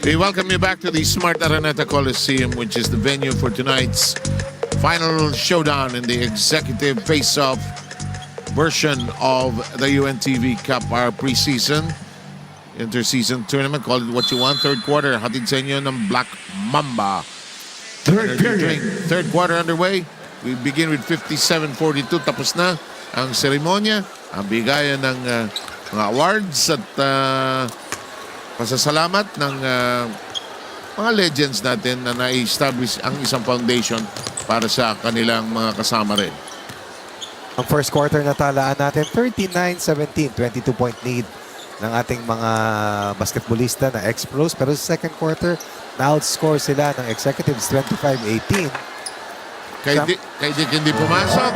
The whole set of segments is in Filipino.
We welcome you back to the Smart-Araneta Coliseum, which is the venue for tonight's final showdown in the executive face-off version of the UNTV Cup, our preseason interseason tournament. Call it what you want. Third quarter, hatid sa inyo ng Black Mamba. Third quarter underway. We begin with 57-42. Tapos na ang seremonya, ang bigayan ng mga awards at pasasalamat ng mga legends natin na na-establish ang isang foundation para sa kanilang mga kasama rin. Ang first quarter na talaan natin, 39-17, 22-point lead ng ating mga basketbolista na ex-pros. Pero sa second quarter, na-outscore sila ng executives 25-18. Kay Dick hindi pumasok.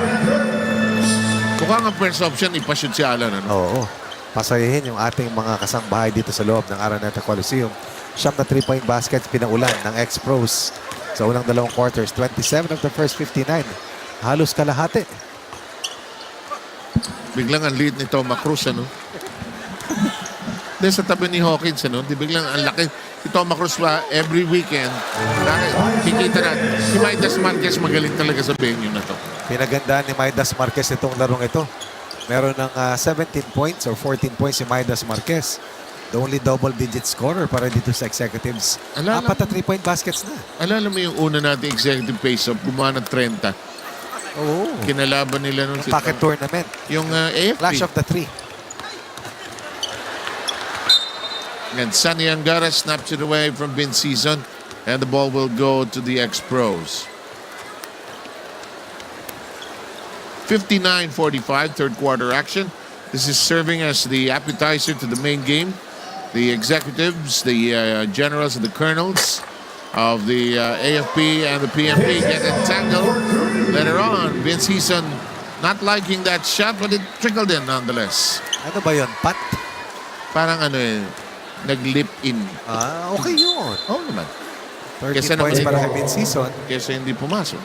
Mukhang ang first option, ipashoot si Alan. Ano? Oo. Pasayahin yung ating mga kasangbahay dito sa loob ng Araneta Coliseum. Siyam na 3-point baskets pinaulan ng ex-pros sa unang dalawang quarters. 27 of the first 59. Halos kalahati. Biglang ang lead nito, Macruz, ano? Dahil sa tabi ni Hawkins, ano? Di biglang ang laki. Ito, Macruz pa, every weekend. Kikita na, si Midas Marquez magaling talaga sa venue na to. Pinagandaan ni Midas Marquez itong larong ito. Meron ng 17 points or 14 points si Midas Marquez. The only double-digit scorer para dito sa executives. Apat na 3-point baskets na. Alala mo yung una natin executive face-off, gumawa ng 30. Oo. Kinalaban nila nung Pocket tournament. Yung AFP. Flash of the three. And Sunny Angara snaps it away from Bin Season. And the ball will go to the ex-pros. 59-45, third quarter action. This is serving as the appetizer to the main game. The executives, the generals, and the colonels of the AFP and the PMP get entangled later on. Vince Season not liking that shot, but it trickled in nonetheless. Ano ba yun? Pat? Parang ano eh, nag-lip in. Okay yun. Oo naman. 30 points para kay Vince Season. Kesa hindi pumasok.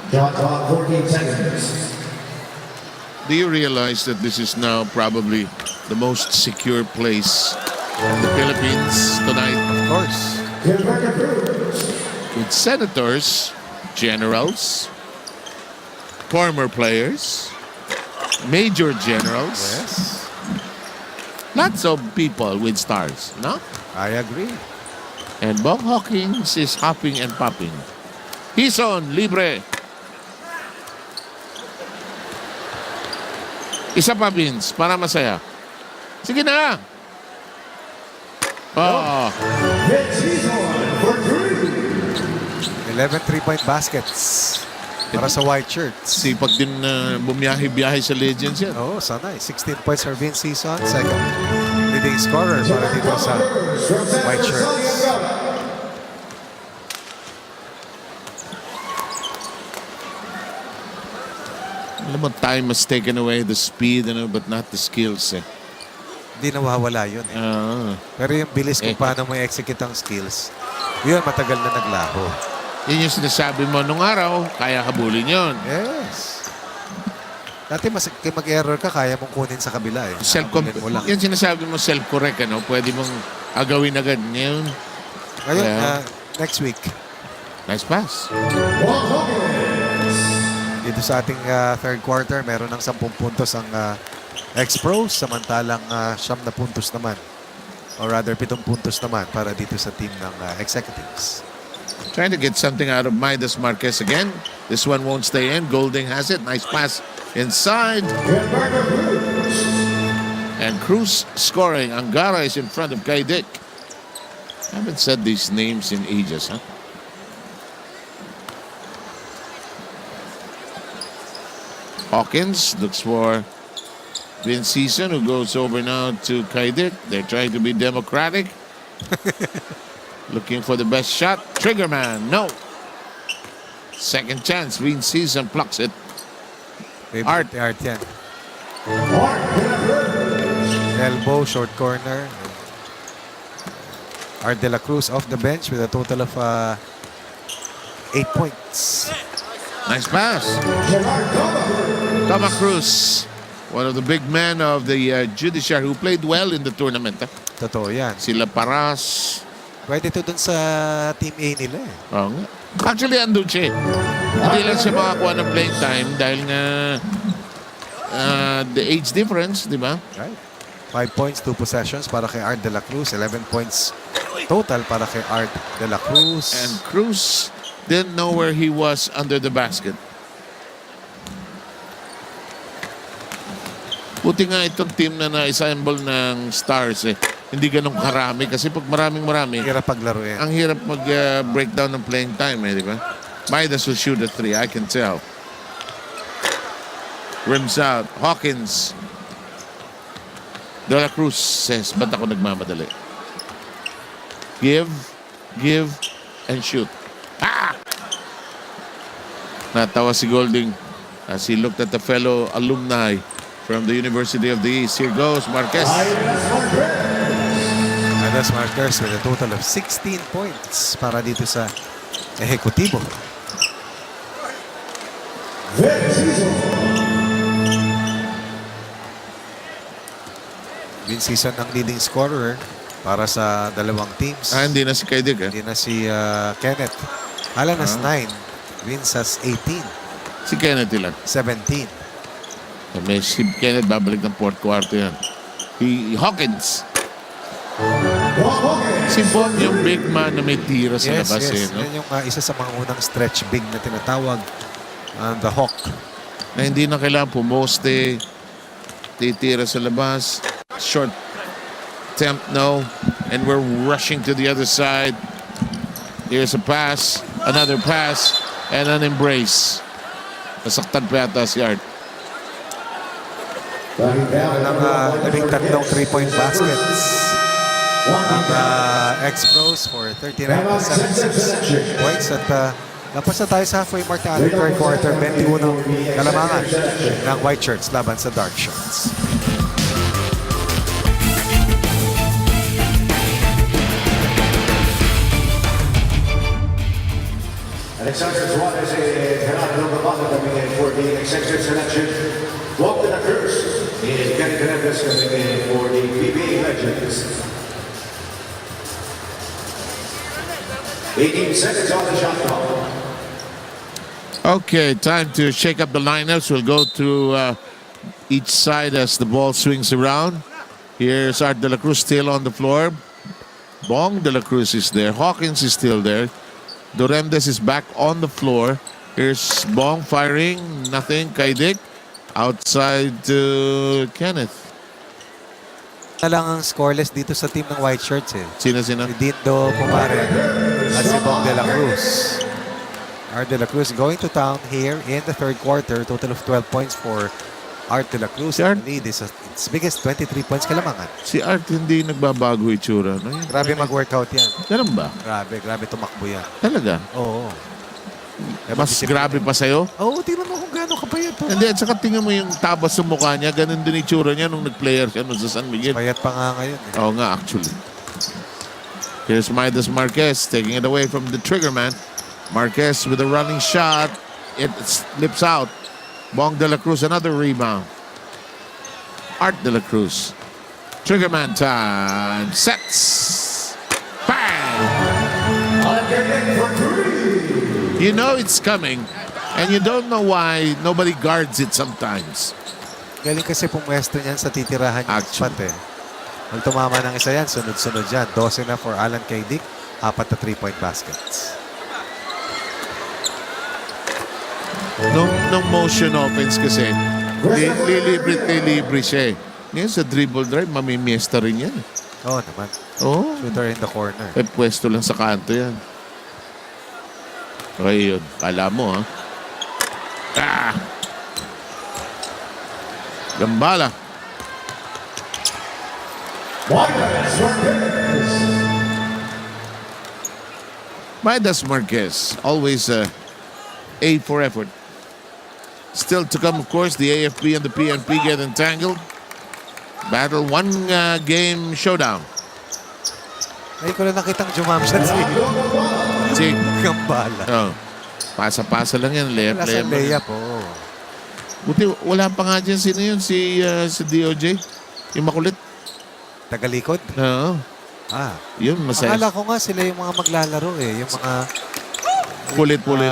Do you realize that this is now probably the most secure place in the Philippines tonight? Of course. With senators, generals, former players, major generals. Yes. Lots of people with stars, no? I agree. And Bob Hawkins is hopping and popping. He's on, libre. Isa pa, Vince, para masaya. Sige na. Oh. 11 3-point baskets para sa white shirts. Sipag din na bumiyahe-biyahe sa Legends yan. Oh, sanay. 16 points for Vince Season. Second leading scorer para dito sa white shirts. Alam mo, time has taken away the speed, but not the skills. Hindi nawawala yun. Pero yung bilis kung paano mo i-execute ang skills, yun, matagal na naglaho. Yun yung sinasabi mo nung araw, kaya habulin yun. Yes. Dati mag-error ka, kaya mong kunin sa kabila eh. Yan sinasabi mo, self-correct, pwede mong agawin agad. Ngayon, next week. Nice pass. Dito sa ating third quarter, meron ng 10 puntos ang ex-pros, samantalang 9 na puntos naman. Or rather, 7 puntos naman para dito sa team ng executives. Trying to get something out of Midas Marquez again. This one won't stay in. Golding has it. Nice pass inside. And Cruz scoring. Angara is in front of Kay Dick. I haven't said these names in ages, huh? Hawkins looks for Vince Season, who goes over now to Kaidik. They're trying to be democratic. Looking for the best shot. Trigger man, no. Second chance. Vince Season plucks it. Art yan. Elbow, short corner. Art de la Cruz off the bench with a total of 8 points. Nice pass. Tama Cruz, one of the big men of the judiciary who played well in the tournament. Totoo yan. Sila Paras, Pwede to dun sa Team A nila eh. Oo nga. Actually, andun siya. Hindi lang siya makakuha ng playing time dahil nga the age difference, di ba? Right. 5 points, 2 possessions para kay Art de la Cruz. 11 points total para kay Art de la Cruz. And Cruz didn't know where he was under the basket. Buti nga itong team na na-assemble ng stars eh. Hindi ganun karami kasi pag maraming-marami, Hirap paglaro eh. ang hirap mag-breakdown ng playing time eh, di ba? Midas will shoot a 3, I can tell. Rims out. Hawkins. De La Cruz says, ba't ako nagmamadali? Give, and shoot. Ah! Natawa si Golding as he looked at the fellow alumni from the University of the East. Here goes Marquez. Midas Marquez with a total of 16 points para dito sa Ehecutivo. Win season ng leading scorer para sa dalawang teams. Hindi na si Kaidig eh. Hindi na si Kenneth. Alan has 9. Vince has 18. Si Kenneth ilan? 17. May si Kenneth babalik ng fourth quarter yan. Hawkins. Si Bong yung big man na may tira sa labas eh. No? Yan yung isa sa mga unang stretch big na tinatawag. The Hawk. Na hindi na kailangan pumoste. Titira sa labas. Short attempt, no. And we're rushing to the other side. Here's a pass. Another pass. And an embrace. Nasaktan pa yata si Art. Walang labing tatlong 3-point baskets. Ang X-Pros for 39.76 points. At lapos na tayo sa halfway mark na ating third quarter. 21 kalamangan ng white shirts laban sa dark shirts. Alexander Suarez Gerardo Navarro coming in for the executive selection. Walk to the curse is Kenny Canales coming in for the BMPI Legends. 18 seconds on the shot clock. Okay, time to shake up the lineups. We'll go to each side as the ball swings around. Here's Art de la Cruz still on the floor. Bong de la Cruz is there. Hawkins is still there. Doremdes is back on the floor. Here's Bong firing. Nothing. Kaidik. Outside to Kenneth. Na lang ang scoreless dito sa team ng white shirts eh. Sino? Si Dindo Pumare at si Bong de la Cruz. Art de la Cruz going to town here in the third quarter. Total of 12 points for Art de la Cruz. Si Art? The lead is its biggest 23 points kalamangan. Si Art hindi nagbabago itsura. No? Grabe mag-workout yan. Ganun ba? Grabe tumakbo yan. Talaga? Oo. Mas grabe pa sa'yo? Oo, tingnan mo kung gaano kapayat. Hindi, at saka tingnan mo yung tabas sa mukha niya. Ganun din itsura niya nung nag-player siya nung sa San Miguel. Payat pa nga ngayon eh. Oo nga, actually. Here's Midas Marquez taking it away from the trigger man. Marquez with a running shot. It slips out. Bong de la Cruz, another rebound. Art de la Cruz. Trigger man time. Sets. Bang! You know it's coming. And you don't know why nobody guards it sometimes. Galing kasi pumwesto niyan sa titirahan niya spot eh. Pag tumama ng isa yan, sunod-sunod yan. 12 na for Alan Kaidik. 4 na 3-point baskets. Nung motion offense kasi, libre siya eh. Ngayon sa dribble drive, mamimiesta rin yan. Oo naman. Oo. Shooter in the corner. Eh, pwesto lang sa kanto yan. Okay, yun. Kala mo, ha? Ah! Gambala. Midas Marquez. Always A for effort. Still to come, of course, the AFP and the PNP get entangled. Battle one game showdown. Ay, ko na nakitang jumamsat Si Gambala. oh, pasa-pasa lang yan. Wala sa Layup. layup, oo. Buti, wala pa nga dyan. Sino yun? Si DOJ? Yung makulit? Tagalikod. Oo. Yun, masaya. Akala ko nga sila yung mga maglalaro eh. Yung mga Pulit-pulit.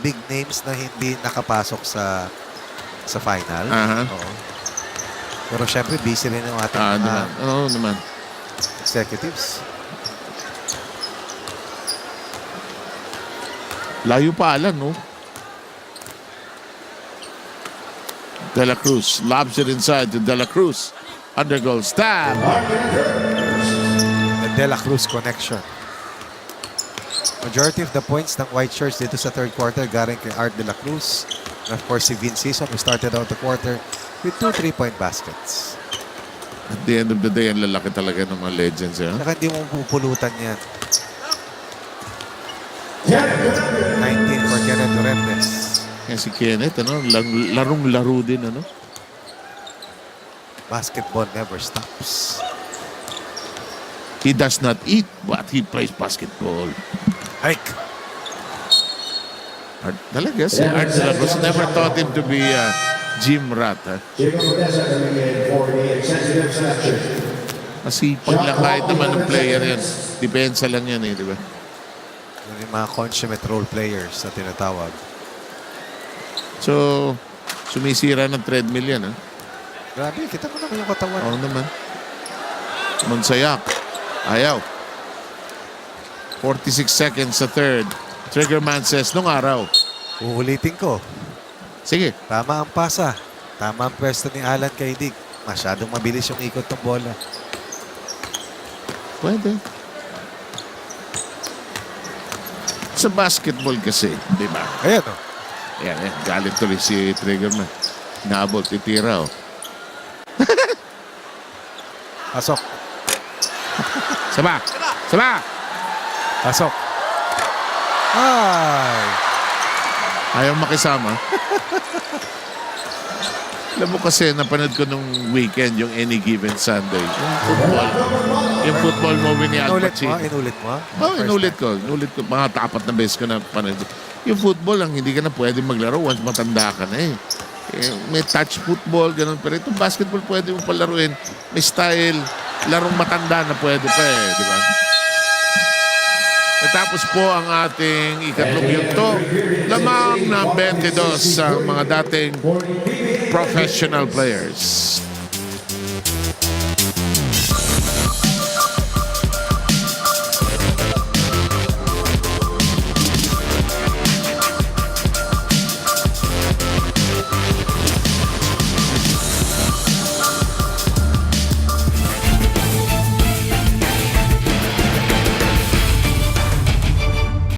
big names na hindi nakapasok sa final. Oo. Pero syempre, busy rin yung ating mga Naman. Oo, naman. executives. Layo pa Alan, no? De La Cruz lobs it inside to De La Cruz. Undergoal stab. The De La Cruz connection. Majority of the points ng White Shirts dito sa third quarter galing kay Art De La Cruz. And of course, si Vince Sison, who started out the quarter with 2 3-point baskets. At the end of the day, ang lalaki talaga ng mga legends. Eh? Saka hindi mo pupulutan yan. 19 for Kenneth Durantes. Yan si Kenneth, ano? Larong-laro din, ano? Basketball never stops. He does not eat, but he plays basketball. Hike. Talaga, si Art De La Cruz never taught him to be a gym rat. Ha? Masipag lang kahit naman ng player yan. Depensa lang yan eh, di ba? Yung mga consummate role players na tinatawag. So, sumisira ng treadmill yan. Ha? Grabe, kita mo naman yung katawan. Oo naman. Monsayak. Ayaw. 46 seconds sa third. Triggerman says, nung araw. Uulitin ko. Sige. Tama ang pasa. Tama ang pwesto ni Alan kay Dick. Masyadong mabilis yung ikot ng bola. Pwede. Sa basketball kasi, di ba? Ayan o. Ayan, galit tuloy si Triggerman. Naabot, titira oh. Pasok. Saba! Saba! Pasok. Ay! Ayaw makisama. Alam mo kasi, napanood ko nung weekend, yung Any Given Sunday. Yung football movie ni Al Pacino. Inulit mo? Oo, inulit ko. Mga tapat na beses ko na panood. Yung football lang, hindi ka na pwede maglaro once matanda ka na eh. May touch football, ganun. Pero itong basketball pwede mo palaruin. May style, larong matanda na pwede pa eh, di ba? Natapos po ang ating ikatlong yugto. Lamang ng 22 sa mga dating professional players.